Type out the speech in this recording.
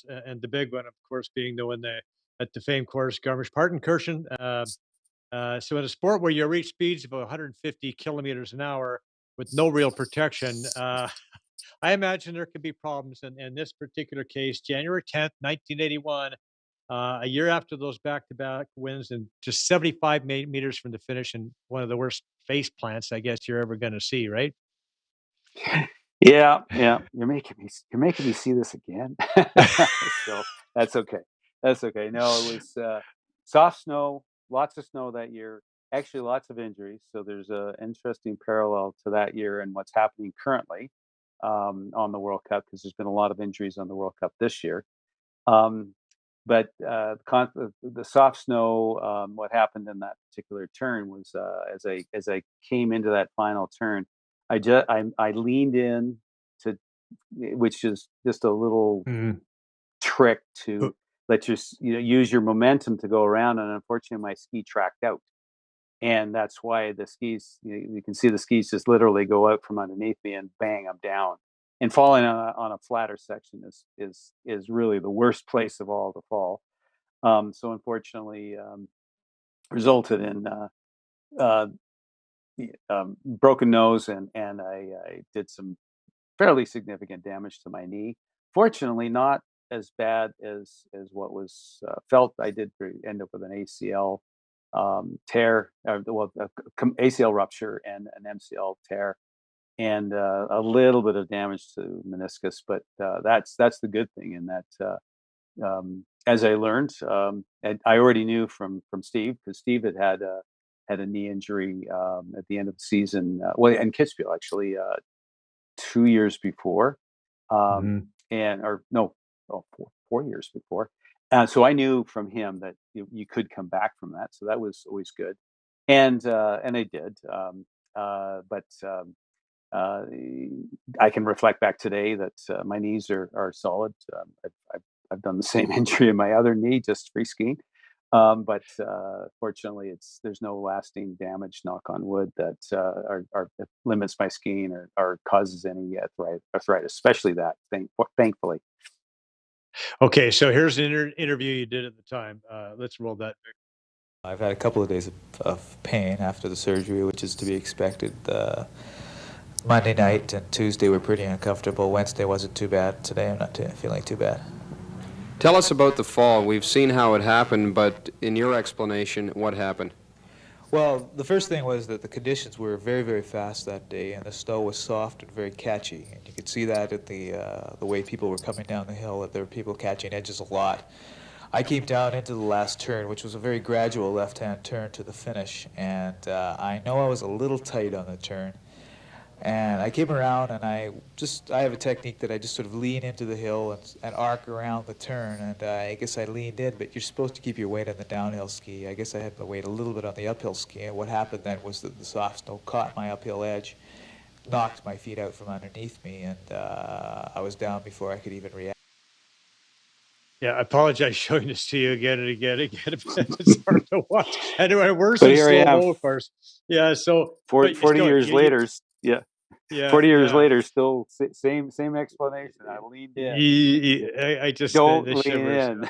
and the big one, of course, being the one at the famed course, Garmisch-Partenkirchen. So in a sport where you reach speeds of 150 kilometers an hour with no real protection, I imagine there could be problems. In this particular case, January 10th, 1981, a year after those back-to-back wins, and just 75 meters from the finish, and one of the worst face plants I guess you're ever going to see, right? Yeah, yeah. You're making me see this again. So that's okay. That's okay. No, it was soft snow, lots of snow that year. Actually, lots of injuries. So there's a interesting parallel to that year and what's happening currently on the World Cup, because there's been a lot of injuries on the World Cup this year. Um, but the soft snow, what happened in that particular turn was, as I came into that final turn, I leaned in to, which is just a little Mhm. trick Uh, to let use your momentum to go around, and unfortunately my ski tracked out, and that's why the skis, you can see the skis just literally go out from underneath me, and bang, I'm down. And falling on a flatter section is really the worst place of all to fall. So unfortunately, resulted in uh, broken nose, and I did some fairly significant damage to my knee. Fortunately, not as bad as what was felt. I did end up with an ACL tear, ACL rupture and an MCL tear, and a little bit of damage to meniscus. But that's the good thing in that. As I learned, and I already knew from Steve, because Steve had a knee injury at the end of the season. Well, in Kitzbühel actually, 2 years before, mhm. and or no, oh, 4 years before. So I knew from him that you could come back from that, so that was always good, and I did. But uh, I can reflect back today that my knees are solid. I've done the same injury in my other knee, just free skiing. But fortunately, there's no lasting damage, knock on wood, that it limits my skiing, or causes any arthritis, especially that. Thankfully. Okay, so here's an interview you did at the time. Let's roll that. I've had a couple of days of pain after the surgery, which is to be expected. Monday night and Tuesday were pretty uncomfortable. Wednesday wasn't too bad. Today I'm not feeling too bad. Tell us about the fall. We've seen how it happened, but in your explanation, what happened? Well, the first thing was that the conditions were very, very fast that day, and the snow was soft and very catchy. And you could see that at the way people were coming down the hill, that there were people catching edges a lot. I came down into the last turn, which was a very gradual left-hand turn to the finish, and I know I was a little tight on the turn. And I came around, and I have a technique that I just sort of lean into the hill and arc around the turn, and I guess I leaned in, but you're supposed to keep your weight on the downhill ski. I guess I had the weight a little bit on the uphill ski, and what happened then was that the soft snow caught my uphill edge, knocked my feet out from underneath me, and I was down before I could even react. Yeah, I apologize showing this to you again and again and again. It's hard to watch. Anyway, worse But in here I slow am, mo, of course. Yeah. So, 40, but you 40 still, years later. Yeah, yeah, 40 years yeah. later, still same explanation. I leaned in. I just Don't the lean shivers. in.